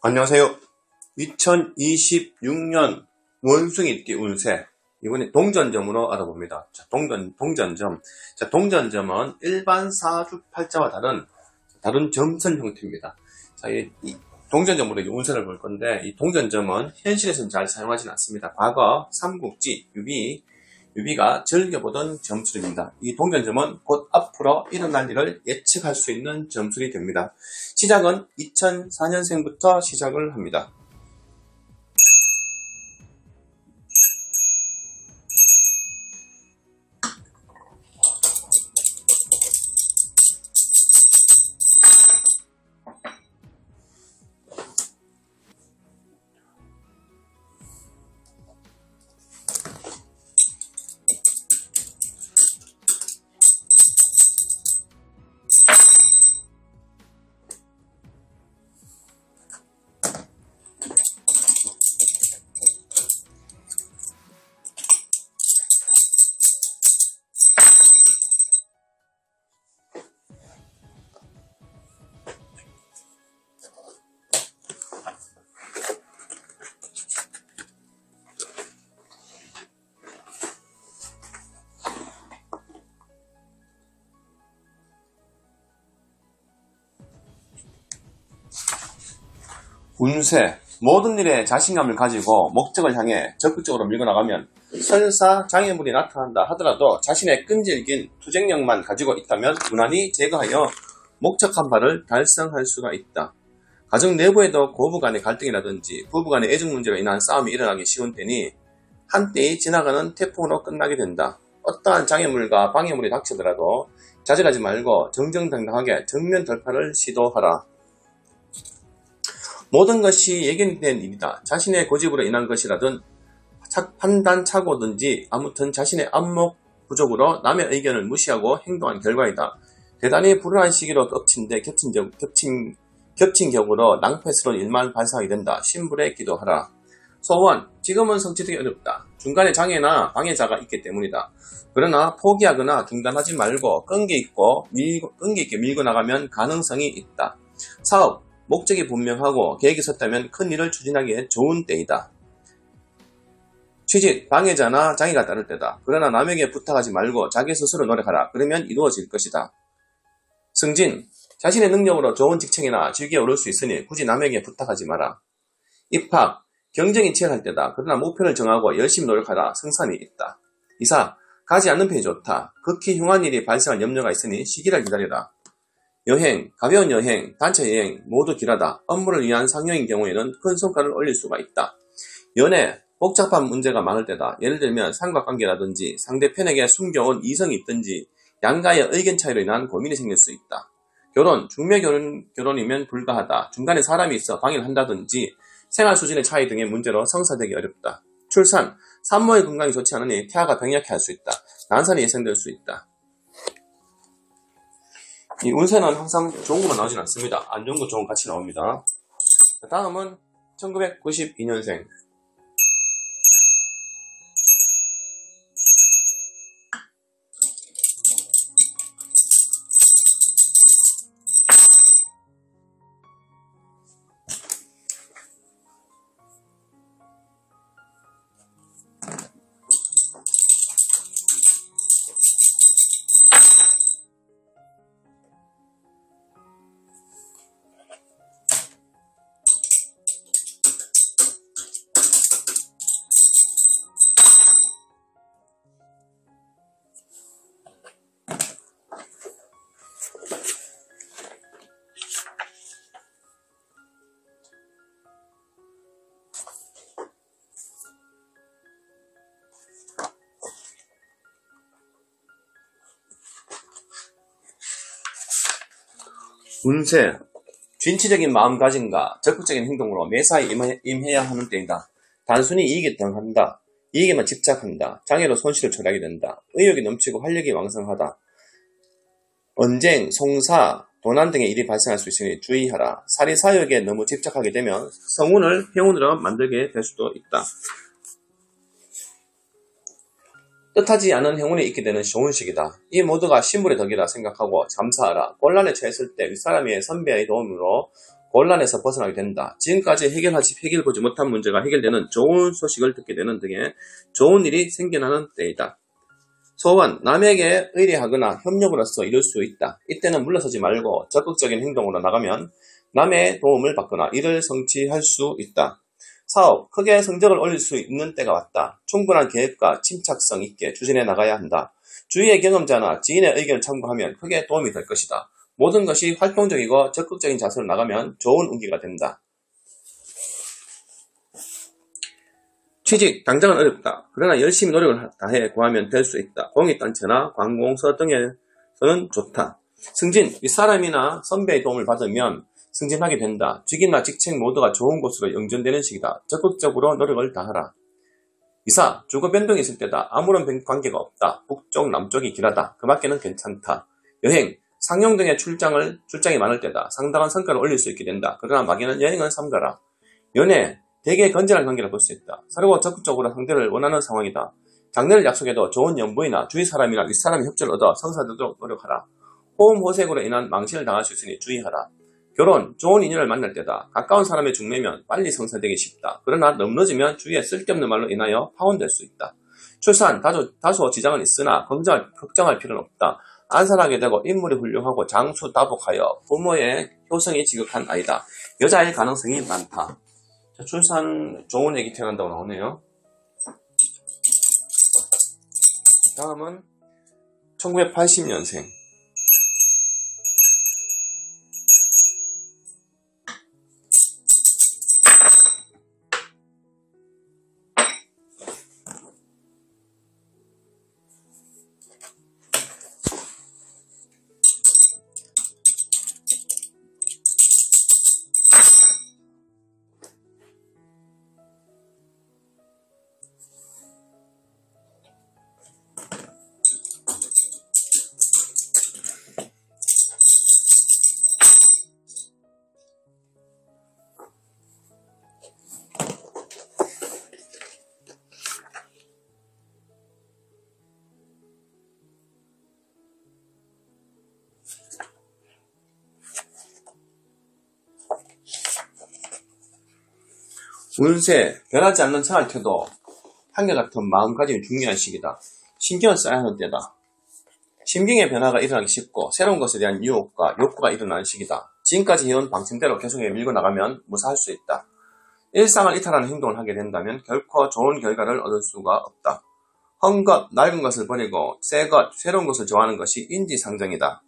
안녕하세요. 2026년 원숭이띠 운세. 이번에 동전점으로 알아봅니다. 자, 동전점. 자, 동전점은 일반 사주팔자와 다른 점선 형태입니다. 자, 이 동전점으로 운세를 볼 건데, 이 동전점은 현실에서는 잘 사용하지는 않습니다. 과거 삼국지, 유비가 즐겨보던 점술입니다. 이 동전점은 곧 앞으로 일어날 일을 예측할 수 있는 점술이 됩니다. 시작은 2004년생부터 시작을 합니다. 운세. 모든 일에 자신감을 가지고 목적을 향해 적극적으로 밀고 나가면 설사 장애물이 나타난다 하더라도 자신의 끈질긴 투쟁력만 가지고 있다면 무난히 제거하여 목적한 바를 달성할 수가 있다. 가정 내부에도 고부 간의 갈등이라든지 부부 간의 애정 문제로 인한 싸움이 일어나기 쉬운 때니 한때의 지나가는 태풍으로 끝나게 된다. 어떠한 장애물과 방해물이 닥치더라도 좌절하지 말고 정정당당하게 정면 돌파를 시도하라. 모든 것이 예견된 일이다. 자신의 고집으로 인한 것이라든 판단 착오든지 아무튼 자신의 안목 부족으로 남의 의견을 무시하고 행동한 결과이다. 대단히 불운한 시기로 겹친 격으로 낭패스러운 일만 발생하게 된다. 신불에 기도하라. 소원. 지금은 성취되기 어렵다. 중간에 장애나 방해자가 있기 때문이다. 그러나 포기하거나 중단하지 말고 끈기 있게 밀고 나가면 가능성이 있다. 사업. 목적이 분명하고 계획이 섰다면 큰 일을 추진하기에 좋은 때이다. 취직, 방해자나 장애가 따를 때다. 그러나 남에게 부탁하지 말고 자기 스스로 노력하라. 그러면 이루어질 것이다. 승진, 자신의 능력으로 좋은 직책이나 직위에 오를 수 있으니 굳이 남에게 부탁하지 마라. 입학, 경쟁이 치열할 때다. 그러나 목표를 정하고 열심히 노력하라. 승산이 있다. 이사, 가지 않는 편이 좋다. 극히 흉한 일이 발생할 염려가 있으니 시기를 기다리라. 여행, 가벼운 여행, 단체 여행 모두 길하다. 업무를 위한 상여인 경우에는 큰 성과를 올릴 수가 있다. 연애, 복잡한 문제가 많을 때다. 예를 들면 삼각관계라든지 상대편에게 숨겨온 이성이 있든지 양가의 의견 차이로 인한 고민이 생길 수 있다. 결혼, 중매 결혼이면 불가하다. 중간에 사람이 있어 방해를 한다든지 생활 수준의 차이 등의 문제로 성사되기 어렵다. 출산, 산모의 건강이 좋지 않으니 태아가 병약해 할 수 있다. 난산이 예상될 수 있다. 이 운세는 항상 좋은 것만 나오진 않습니다. 안 좋은 거 좋은 거 같이 나옵니다. 다음은 1992년생. 운세. 진취적인 마음가짐과 적극적인 행동으로 매사에 임해야 하는 때이다. 단순히 이익에 당한다. 이익에만 집착한다. 장애로 손실을 초래하게 된다. 의욕이 넘치고 활력이 왕성하다. 언쟁, 송사, 도난 등의 일이 발생할 수 있으니 주의하라. 사리사욕에 너무 집착하게 되면 성운을 해운으로 만들게 될 수도 있다. 뜻하지 않은 행운이 있게 되는 좋은 시기다. 이 모두가 신불의 덕이라 생각하고 잠사하라. 곤란에 처했을 때 윗사람의 선배의 도움으로 곤란에서 벗어나게 된다. 지금까지 해결보지 못한 문제가 해결되는 좋은 소식을 듣게 되는 등의 좋은 일이 생겨나는 때이다. 소원, 남에게 의뢰하거나 협력으로서 이룰 수 있다. 이때는 물러서지 말고 적극적인 행동으로 나가면 남의 도움을 받거나 일을 성취할 수 있다. 사업, 크게 성적을 올릴 수 있는 때가 왔다. 충분한 계획과 침착성 있게 추진해 나가야 한다. 주위의 경험자나 지인의 의견을 참고하면 크게 도움이 될 것이다. 모든 것이 활동적이고 적극적인 자세로 나가면 좋은 운기가 된다. 취직, 당장은 어렵다. 그러나 열심히 노력을 다해 구하면 될 수 있다. 공익단체나 관공서 등에서는 좋다. 승진, 윗사람이나 선배의 도움을 받으면 승진하게 된다. 직위나 직책 모두가 좋은 곳으로 영전되는 시기다. 적극적으로 노력을 다하라. 이사, 주거 변동이 있을 때다. 아무런 관계가 없다. 북쪽, 남쪽이 길하다. 그 밖에는 괜찮다. 여행, 상용 등의 출장이 많을 때다. 상당한 성과를 올릴 수 있게 된다. 그러나 막연한 여행은 삼가라. 연애, 되게 건전한 관계를 볼 수 있다. 서로 적극적으로 상대를 원하는 상황이다. 장래를 약속해도 좋은 연부이나 주위 사람이나 윗사람의 협조를 얻어 성사되도록 노력하라. 호흡 호색으로 인한 망신을 당할 수 있으니 주의하라. 결혼, 좋은 인연을 만날 때다. 가까운 사람의 중매면 빨리 성사되기 쉽다. 그러나 너무 늦으면 주위에 쓸데없는 말로 인하여 파혼될 수 있다. 출산, 다소 지장은 있으나 걱정할 필요는 없다. 안산하게 되고 인물이 훌륭하고 장수 다복하여 부모의 효성이 지극한 아이다. 여자일 가능성이 많다. 자, 출산 좋은 애기 태어난다고 나오네요. 다음은 1980년생. 운세, 변하지 않는 생활 태도, 한결같은 마음가짐이 중요한 시기다. 신경을 써야 하는 때다. 심경의 변화가 일어나기 쉽고 새로운 것에 대한 유혹과 욕구가 일어나는 시기다. 지금까지 해온 방침대로 계속 밀고 나가면 무사할 수 있다. 일상을 이탈하는 행동을 하게 된다면 결코 좋은 결과를 얻을 수가 없다. 헝것, 낡은 것을 버리고 새것, 새로운 것을 좋아하는 것이 인지상정이다.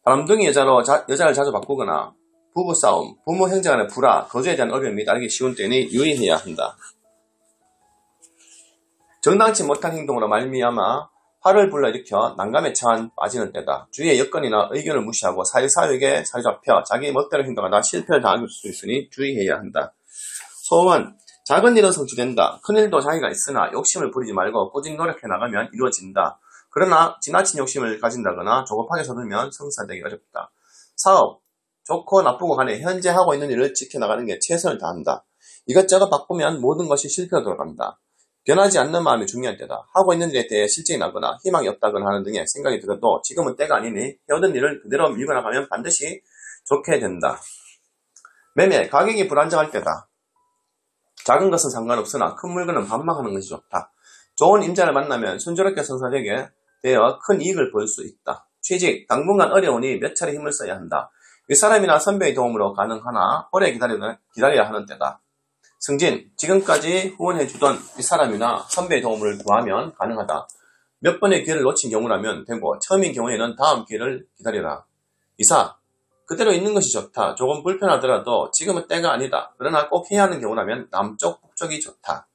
바람둥이 여자를 자주 바꾸거나 부부싸움, 부모 형제 간의 불화, 거주에 대한 어려움이 따르기 쉬운 때니 유의해야 한다. 정당치 못한 행동으로 말미암아 화를 불러일으켜 난감에 빠지는 때다. 주위의 여건이나 의견을 무시하고 사회사회에 사로잡혀 자기 멋대로 행동하다 실패를 당할 수 있으니 주의해야 한다. 소원, 작은 일은 성취된다. 큰 일도 자기가 있으나 욕심을 부리지 말고 꾸준히 노력해 나가면 이루어진다. 그러나 지나친 욕심을 가진다거나 조급하게 서두르면 성사되기 어렵다. 사업, 좋고 나쁘고 간에 현재 하고 있는 일을 지켜나가는 게 최선을 다한다. 이것저것 바꾸면 모든 것이 실패로 돌아간다. 변하지 않는 마음이 중요한 때다. 하고 있는 일에 대해 실증이 나거나 희망이 없다거나 하는 등의 생각이 들어도 지금은 때가 아니니 해오던 일을 그대로 밀고 나가면 반드시 좋게 된다. 매매, 가격이 불안정할 때다. 작은 것은 상관없으나 큰 물건은 반망하는 것이 좋다. 좋은 임자를 만나면 순조롭게 성사되게 되어 큰 이익을 볼 수 있다. 취직, 당분간 어려우니 몇 차례 힘을 써야 한다. 윗사람이나 선배의 도움으로 가능하나 오래 기다려야 하는 때다. 승진, 지금까지 후원해주던 윗사람이나 선배의 도움을 구하면 가능하다. 몇 번의 기회를 놓친 경우라면 되고 처음인 경우에는 다음 기회를 기다려라. 이사, 그대로 있는 것이 좋다. 조금 불편하더라도 지금은 때가 아니다. 그러나 꼭 해야 하는 경우라면 남쪽, 북쪽이 좋다.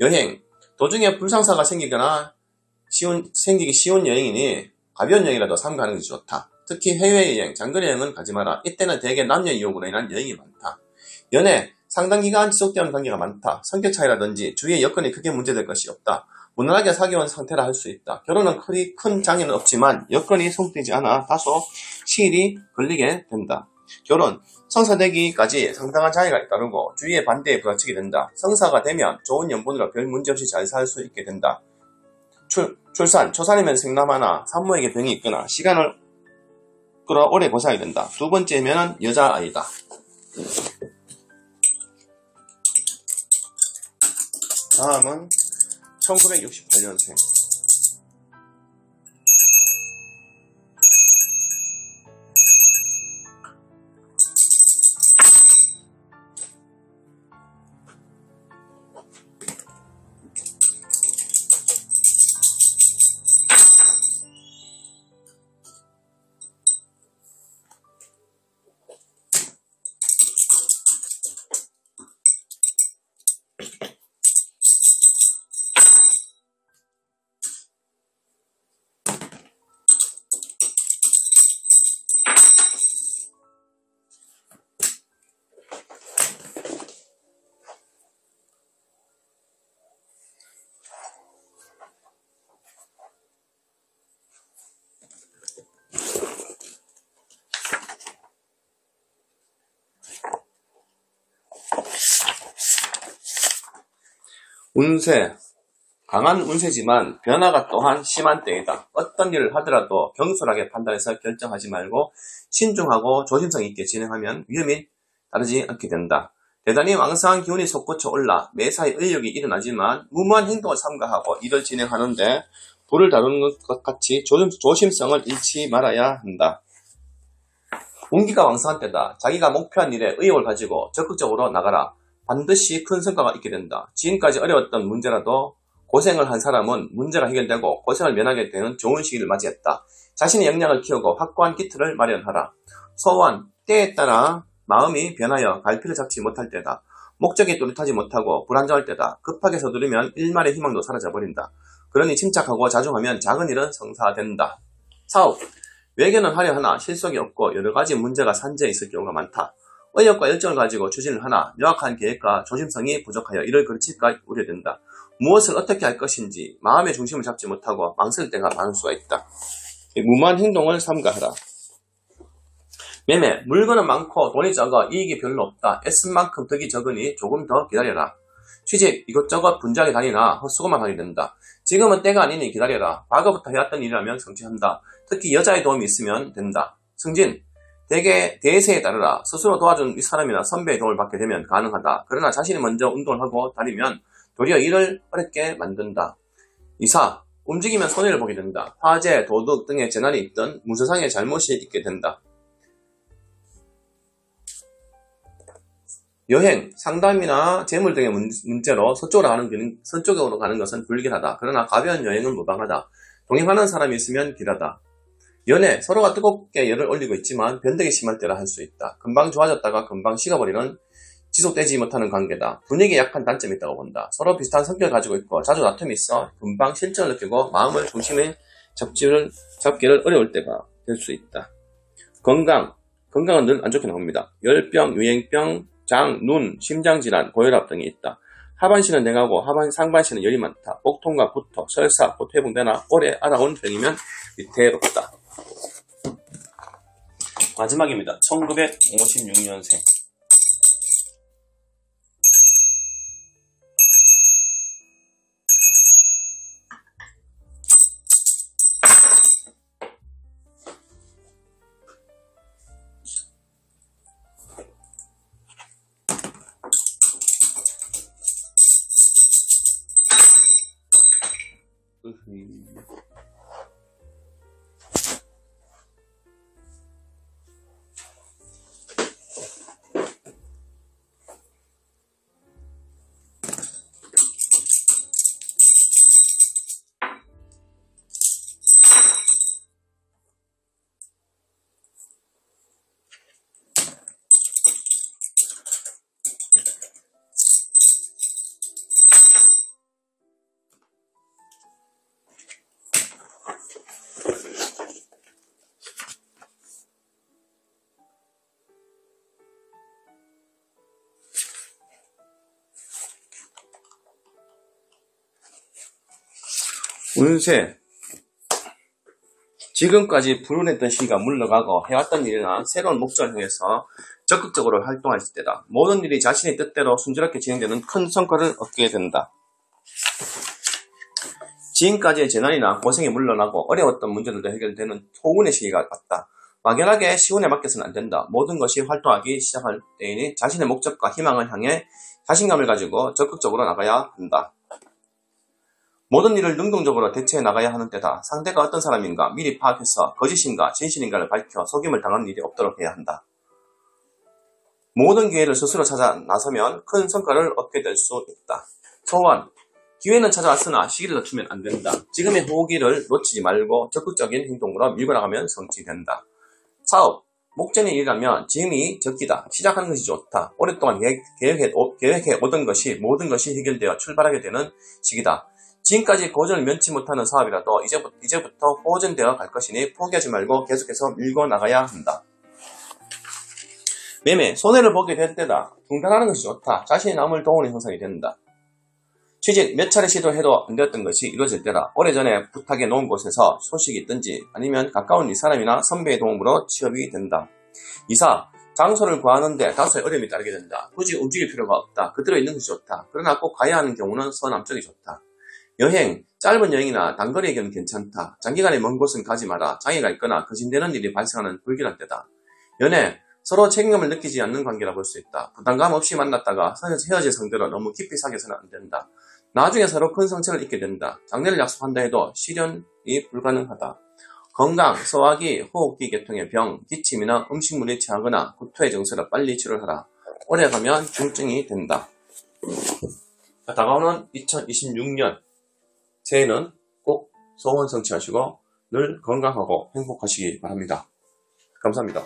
여행, 도중에 불상사가 생기기 쉬운 여행이니 가벼운 여행이라도 삼가는 것이 좋다. 특히 해외여행, 장거리여행은 가지 마라. 이때는 대개 남녀 유혹으로 인한 여행이 많다. 연애, 상당 기간 지속되는 관계가 많다. 성격 차이라든지 주위의 여건이 크게 문제될 것이 없다. 무난하게 사귀어온 상태라 할 수 있다. 결혼은 큰 장애는 없지만 여건이 성립되지 않아 다소 시일이 걸리게 된다. 결혼, 성사되기까지 상당한 장애가 따르고 주위의 반대에 부딪히게 된다. 성사가 되면 좋은 연분으로 별 문제없이 잘 살 수 있게 된다. 출산, 초산이면 생남하나 산모에게 병이 있거나 시간을 끌어 오래 고생하게 된다. 두 번째면 여자아이다. 다음은 1968년생. 운세. 강한 운세지만 변화가 또한 심한 때이다. 어떤 일을 하더라도 경솔하게 판단해서 결정하지 말고 신중하고 조심성 있게 진행하면 위험이 따르지 않게 된다. 대단히 왕성한 기운이 솟구쳐 올라 매사에 의욕이 일어나지만 무모한 행동을 삼가하고 일을 진행하는데 불을 다루는 것 같이 조심성을 잃지 말아야 한다. 운기가 왕성한 때다. 자기가 목표한 일에 의욕을 가지고 적극적으로 나가라. 반드시 큰 성과가 있게 된다. 지금까지 어려웠던 문제라도 고생을 한 사람은 문제가 해결되고 고생을 면하게 되는 좋은 시기를 맞이했다. 자신의 역량을 키우고 확고한 기틀을 마련하라. 소원, 때에 따라 마음이 변하여 갈피를 잡지 못할 때다. 목적에 뚜렷하지 못하고 불안정할 때다. 급하게 서두르면 일말의 희망도 사라져버린다. 그러니 침착하고 자중하면 작은 일은 성사된다. 사업, 외견은 하려 하나 실속이 없고 여러가지 문제가 산재해 있을 경우가 많다. 의욕과 열정을 가지고 추진을 하나 명확한 계획과 조심성이 부족하여 이를 그르칠까 우려된다. 무엇을 어떻게 할 것인지 마음의 중심을 잡지 못하고 망설 때가 많을 수가 있다. 무모한 행동을 삼가하라. 매매, 물건은 많고 돈이 적어 이익이 별로 없다. 애쓴 만큼 덕이 적으니 조금 더 기다려라. 취직, 이것저것 분주하게 다니나 헛수고만 하게 된다. 지금은 때가 아니니 기다려라. 과거부터 해왔던 일이라면 성취한다. 특히 여자의 도움이 있으면 된다. 승진, 대세에 따르라. 스스로 도와준 사람이나 선배의 도움을 받게 되면 가능하다. 그러나 자신이 먼저 운동을 하고 다니면 도리어 일을 어렵게 만든다. 이사, 움직이면 손해를 보게 된다. 화재, 도둑 등의 재난이 있든 문서상의 잘못이 있게 된다. 여행, 상담이나 재물 등의 문제로 서쪽으로 가는 것은 불길하다. 그러나 가벼운 여행은 무방하다. 동행하는 사람이 있으면 길하다. 연애, 서로가 뜨겁게 열을 올리고 있지만 변덕이 심할 때라 할 수 있다. 금방 좋아졌다가 금방 식어버리는 지속되지 못하는 관계다. 분위기에 약한 단점이 있다고 본다. 서로 비슷한 성격을 가지고 있고 자주 다툼이 있어 금방 실증을 느끼고 마음을 중심에 잡기를 어려울 때가 될 수 있다. 건강은 늘 안 좋게 나옵니다. 열병, 유행병, 장, 눈, 심장질환, 고혈압 등이 있다. 하반신은 냉하고 상반신은 열이 많다. 복통과 구토, 설사, 곧 회복되나 오래 알아온 병이면 위태롭다. 마지막입니다. 1956년생. 운세. 지금까지 불운했던 시기가 물러가고 해왔던 일이나 새로운 목적을 향해서 적극적으로 활동할 때다. 모든 일이 자신의 뜻대로 순조롭게 진행되는 큰 성과를 얻게 된다. 지금까지의 재난이나 고생이 물러나고 어려웠던 문제들도 해결되는 호운의 시기가 왔다. 막연하게 시운에 맡겨서는 안 된다. 모든 것이 활동하기 시작할 때이니 자신의 목적과 희망을 향해 자신감을 가지고 적극적으로 나가야 한다. 모든 일을 능동적으로 대처해 나가야 하는 때다. 상대가 어떤 사람인가 미리 파악해서 거짓인가 진실인가를 밝혀 속임을 당하는 일이 없도록 해야 한다. 모든 기회를 스스로 찾아 나서면 큰 성과를 얻게 될 수 있다. 소원, 기회는 찾아왔으나 시기를 늦추면 안 된다. 지금의 호기를 놓치지 말고 적극적인 행동으로 밀고 나가면 성취된다. 사업, 목전의 일이라면 지금이 적기다. 시작하는 것이 좋다. 오랫동안 계획해 오던 것이 모든 것이 해결되어 출발하게 되는 시기다. 지금까지 고전을 면치 못하는 사업이라도 이제부터 호전되어 갈 것이니 포기하지 말고 계속해서 밀고 나가야 한다. 매매, 손해를 보게 될 때다. 중단하는 것이 좋다. 자신이 남을 도우는 형성이 된다. 취직, 몇 차례 시도해도 안 되었던 것이 이루어질 때다. 오래전에 부탁해 놓은 곳에서 소식이 있든지 아니면 가까운 윗사람이나 선배의 도움으로 취업이 된다. 이사, 장소를 구하는데 다소의 어려움이 따르게 된다. 굳이 움직일 필요가 없다. 그대로 있는 것이 좋다. 그러나 꼭 가야 하는 경우는 서남쪽이 좋다. 여행, 짧은 여행이나 단거리의 경우는 괜찮다. 장기간의 먼 곳은 가지 마라. 장애가 있거나 거진되는 일이 발생하는 불길한 때다. 연애, 서로 책임감을 느끼지 않는 관계라 볼 수 있다. 부담감 없이 만났다가 헤어질 상대로 너무 깊이 사귀어서는 안 된다. 나중에 서로 큰 상처를 입게 된다. 장래를 약속한다 해도 실현이 불가능하다. 건강, 소화기, 호흡기 계통의 병, 기침이나 음식물에 취하거나 구토의 증세를 빨리 치료하라. 오래가면 중증이 된다. 다가오는 2026년 새해는 꼭 소원 성취하시고 늘 건강하고 행복하시기 바랍니다. 감사합니다.